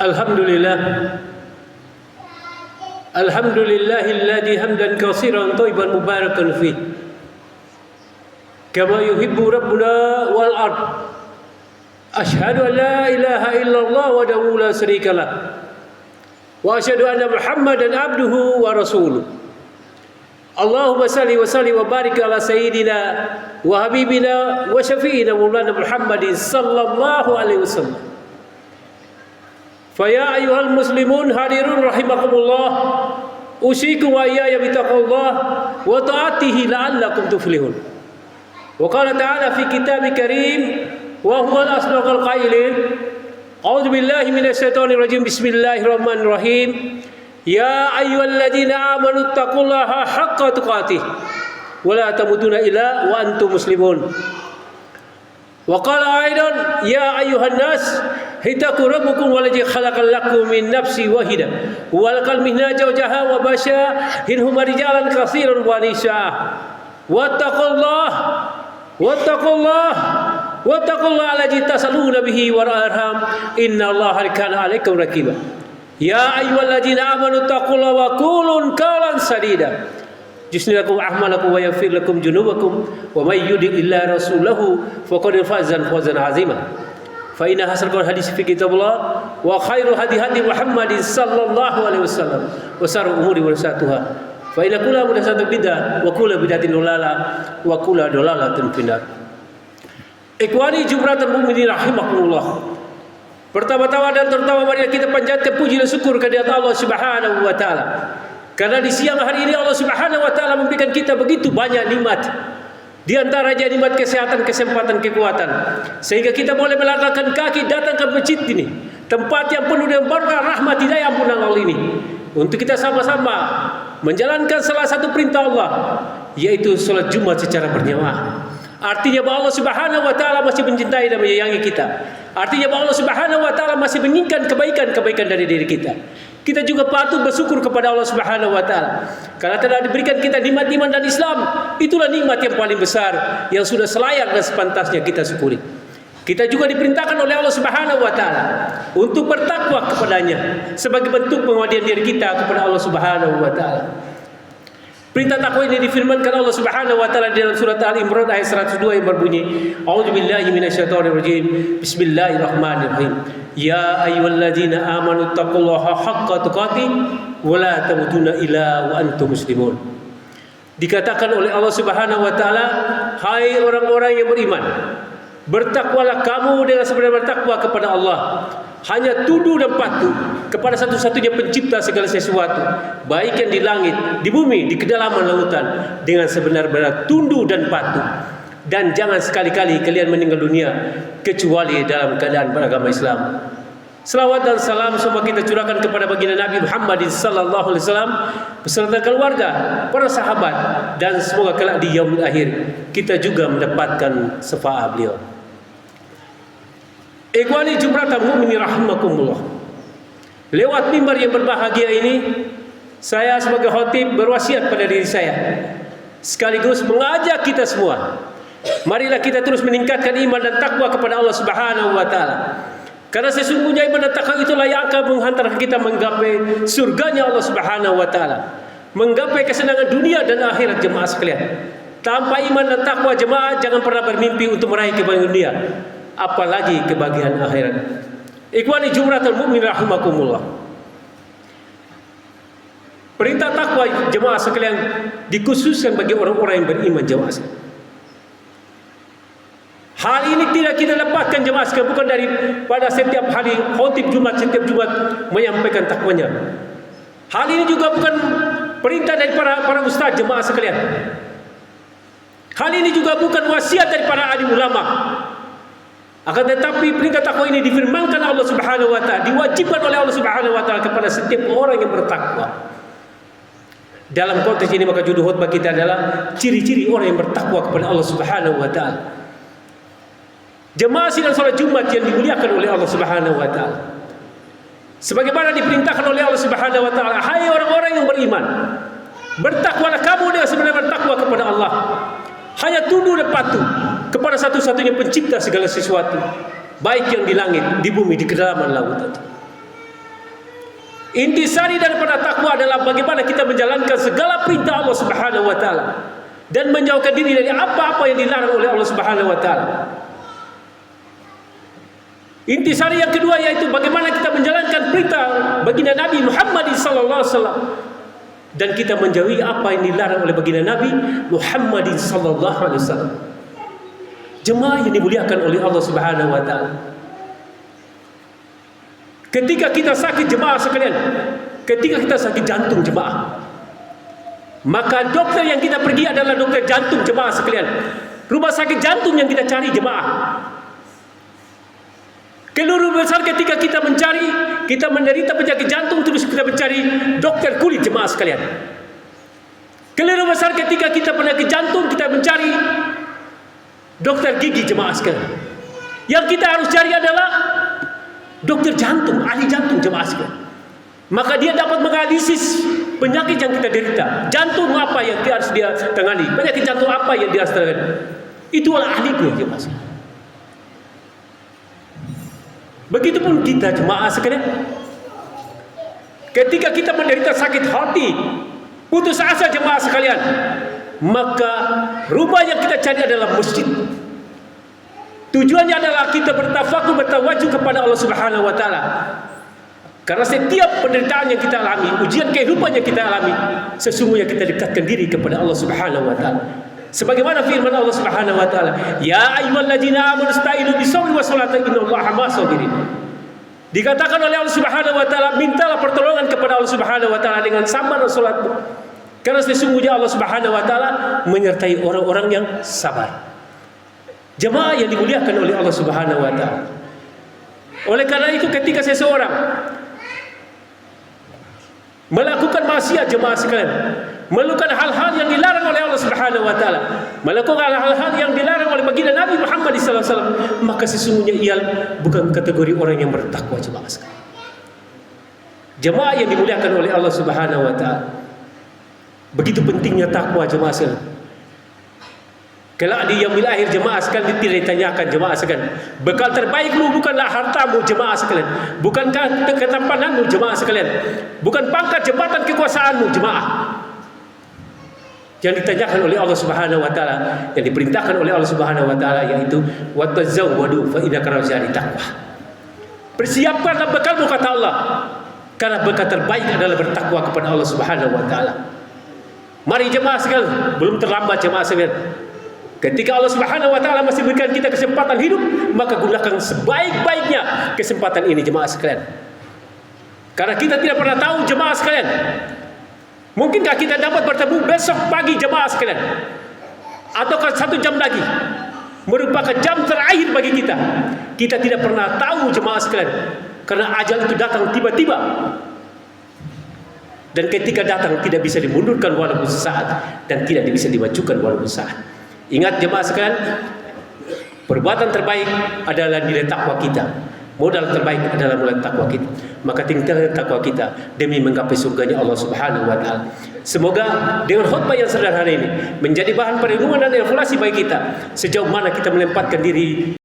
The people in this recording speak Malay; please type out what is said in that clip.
Alhamdulillah. Alhamdulillahilladzi hamdan katsiran thayyiban mubarakan fih. Kama yuhibbu rabbuna wal ard. Asyhadu an la ilaha illallah wahdahu la syarikalah. Wa asyhadu anna Muhammadan abduhu wa rasuluh. Allahumma salli wa sallim wa barik ala sayyidina wa habibina wa syafi'ina maulana Muhammadin sallallahu alaihi wasallam. Fa ya ayyuhal muslimun hadirun rahimakumullah, usikum wa iyaya bitaqwallah wa ta'atihi la'allakum tuflihun. Wa qala ta'ala fi kitabil karim wa huwal asdaqul qailin. A'udzu billahi minasy syaithanir rajim. Bismillahirrahmanirrahim. Ya ayyuhalladzina amanu taqullaha haqqa tuqatih wa la tamutunna illa wa antum muslimun. Wa qala aidan ya ayyuhan nas ittaqu rabbakum wallazi khalaqal lakum min nafsin wahidah wa khalaqal minha zawjaha wa basha minhuma rijalan katsiran wa nisaa. Wattaqullaha allazi tasaluna bihi wal arham innallaha kana 'alaikum raqiba. Ya ayyuhalladzina amanu taqullaha wa qulun qawlan sadida yuslihu lakum a'malakum wa yaghfir lakum dzunubakum wa may yuti'illah rasulahu faqad faza fawzan 'azima. Fa inna hasrul hadis fi kitabillah wa khairul hadi Muhammadin sallallahu alaihi wasallam wa syarrul umuri muhdatsatuha. Fa inna kulla muhdatsatin bid'ah wa kulla bid'atin dhalalah wa kulla dhalalatin finnar. Ikhwani jumratul mukminin rahimakumullah. Pertama-tama dan terutama mari kita panjatkan puji dan syukur kehadirat Allah Subhanahu wa taala. Karena di siang hari ini Allah Subhanahu wa taala memberikan kita begitu banyak nikmat. Di antaranya nikmat kesehatan, kesempatan, kekuatan, sehingga kita boleh melangkahkan kaki datang ke masjid ini, tempat yang penuh dengan berkah, rahmat, hidayah, ampunan Allah ini, untuk kita sama-sama menjalankan salah satu perintah Allah, yaitu salat Jumat secara berjamaah. Artinya bahwa Allah Subhanahu wa taala masih mencintai dan menyayangi kita. Artinya bahwa Allah Subhanahu wa taala masih menginginkan kebaikan-kebaikan dari diri kita. Kita juga patut bersyukur kepada Allah Subhanahu wa taala karena telah diberikan kita nikmat iman dan Islam. Itulah nikmat yang paling besar yang sudah selayak dan sepantasnya kita syukuri. Kita juga diperintahkan oleh Allah Subhanahu wa taala untuk bertakwa kepadanya sebagai bentuk pengaduan diri kita kepada Allah Subhanahu wa taala. Perintah takwa ini difirmankan Allah Subhanahu wa taala dalam surat Al-Imran ayat 102 yang berbunyi, A'udzu billahi minasyaitonir rajim. Bismillahirrahmanirrahim. Ya ayyuhalladzina amanu taqullaha haqqa tuqatih wa la tamutunna illa wa antum muslimun. Dikatakan oleh Allah Subhanahu wa taala, hai orang-orang yang beriman, bertakwalah kamu dengan sebenar-benar takwa kepada Allah. Hanya tunduk dan patuh kepada satu-satunya pencipta segala sesuatu, baik yang di langit, di bumi, di kedalaman lautan, dengan sebenar-benar tunduk dan patuh. Dan jangan sekali-kali kalian meninggal dunia kecuali dalam keadaan beragama Islam. Selawat dan salam semua kita curahkan kepada baginda Nabi Muhammad sallallahu alaihi wasallam beserta keluarga, para sahabat, dan semoga kelak di yaumul akhir kita juga mendapatkan syafaat beliau. Ikhwani jumratul mukminin rahimakumullah. Lewat mimbar yang berbahagia ini, saya sebagai khatib berwasiat pada diri saya sekaligus mengajak kita semua, marilah kita terus meningkatkan iman dan takwa kepada Allah Subhanahu wa taala. Karena sesungguhnya iman dan takwa itulah yang akan menghantarkan kita menggapai surganya Allah Subhanahu wa taala, menggapai kesenangan dunia dan akhirat jemaah sekalian. Tanpa iman dan takwa jemaah jangan pernah bermimpi untuk meraih kebahagiaan dunia, apalagi kebahagiaan akhirat. Ikhwani jumratul mukminin rahimakumullah. Perintah takwa jemaah sekalian dikhususkan bagi orang-orang yang beriman jemaah sekalian. Hal ini tidak kita lepaskan jemaah sekalian, bukan dari pada setiap hari khotib Jumat, setiap Jumat menyampaikan takwanya. Hal ini juga bukan perintah dari para ustaz jemaah sekalian. Hal ini juga bukan wasiat dari para alim ulama. Akan tetapi perintah takwa ini difirmankan Allah Subhanahu wa taala, diwajibkan oleh Allah Subhanahu wa taala kepada setiap orang yang bertakwa. Dalam konteks ini maka judul khutbah kita adalah ciri-ciri orang yang bertakwa kepada Allah Subhanahu wa taala. Jemaah sidang salat Jumat yang dimuliakan oleh Allah Subhanahu wa taala, sebagaimana diperintahkan oleh Allah Subhanahu wa taala, hai orang-orang yang beriman, bertakwalah kamu dengan sebenar-benar takwa kepada Allah. Hanya tunduk dan patuh kepada satu-satunya pencipta segala sesuatu, baik yang di langit, di bumi, di kedalaman lautan. Intisari daripada takwa adalah bagaimana kita menjalankan segala perintah Allah Subhanahu wa taala dan menjauhkan diri dari apa-apa yang dilarang oleh Allah Subhanahu wa taala. Intisari yang kedua yaitu bagaimana kita menjalankan perintah baginda Nabi Muhammad sallallahu alaihi wasallam dan kita menjauhi apa yang dilarang oleh baginda Nabi Muhammad sallallahu alaihi wasallam. Jemaah yang dimuliakan oleh Allah Subhanahu wa taala. Ketika kita sakit jemaah sekalian, ketika kita sakit jantung jemaah, maka dokter yang kita pergi adalah dokter jantung jemaah sekalian. Rumah sakit jantung yang kita cari jemaah. Keliru besar ketika kita mencari, kita menderita penyakit jantung terus kita mencari dokter kulit jemaah sekalian. Keliru besar ketika kita penyakit jantung kita mencari dokter gigi jemaah sekalian. Yang kita harus cari adalah dokter jantung, ahli jantung jemaah sekalian. Maka dia dapat menganalisis penyakit yang kita derita. Jantung apa yang dia harus dia tangani? Penyakit jantung apa yang dia harus tangani? Itulah ahliku jemaah sekalian. Begitupun kita jemaah sekalian. Ketika kita menderita sakit hati, putus asa jemaah sekalian, maka rumah yang kita cari adalah masjid. Tujuannya adalah kita bertafakur, bertawajuh kepada Allah Subhanahu wa taala. Karena setiap penderitaan yang kita alami, ujian kehidupan yang kita alami, sesungguhnya kita dekatkan diri kepada Allah Subhanahu wa taala. Sebagaimana firman Allah Subhanahu wa taala, "Ya ayyuhalladzina amanu ista'inu bis-sabri was-salati innallaha ma'as-sabirin." Dikatakan oleh Allah Subhanahu wa taala, mintalah pertolongan kepada Allah Subhanahu wa taala dengan sabar dan salatmu. Karena sesungguhnya Allah Subhanahu wa taala menyertai orang-orang yang sabar. Jemaah yang dimuliakan oleh Allah Subhanahu wa taala. Oleh karena itu ketika seseorang melakukan maksiat jemaah sekalian, melakukan hal-hal yang dilarang oleh Allah Subhanahu wa taala, melakukan hal-hal yang dilarang oleh baginda Nabi Muhammad sallallahu alaihi wasallam, maka sesungguhnya ia bukan kategori orang yang bertakwa jemaah sekalian. Jemaah yang dimuliakan oleh Allah Subhanahu wa taala. Begitu pentingnya takwa jemaah sekalian. Kelak di yaumil akhir jemaah sekalian tidak ditanyakan jemaah sekalian. Bekal terbaikmu bukanlah hartamu jemaah sekalian. Bukankah ketampananmu jemaah sekalian. Bukan pangkat jabatan kekuasaanmu jemaah. Yang ditanyakan oleh Allah Subhanahu wa taala, yang diperintahkan oleh Allah Subhanahu wa taala yaitu watazawwadu fa inna khairaz taqwa. Persiapkanlah bekalmu kata Allah. Karena bekal terbaik adalah bertakwa kepada Allah Subhanahu wa taala. Mari jemaah sekalian, belum terlambat jemaah sekalian. Ketika Allah Subhanahu wa taala masih berikan kita kesempatan hidup, maka gunakan sebaik-baiknya kesempatan ini jemaah sekalian. Karena kita tidak pernah tahu jemaah sekalian. Mungkinkah kita dapat bertemu besok pagi jemaah sekalian? Ataukah 1 jam lagi merupakan jam terakhir bagi kita. Kita tidak pernah tahu jemaah sekalian. Karena ajal itu datang tiba-tiba. Dan ketika datang tidak bisa dimundurkan walaupun sesaat, dan tidak bisa dimajukan walaupun sesaat. Ingat jemaah sekalian, perbuatan terbaik adalah nilai takwa kita. Modal terbaik adalah modal takwa kita. Maka tingkatkan takwa kita demi menggapai surganya Allah Subhanahu wa taala. Semoga dengan khutbah yang sederhana ini menjadi bahan perenungan dan evaluasi bagi kita sejauh mana kita menempatkan diri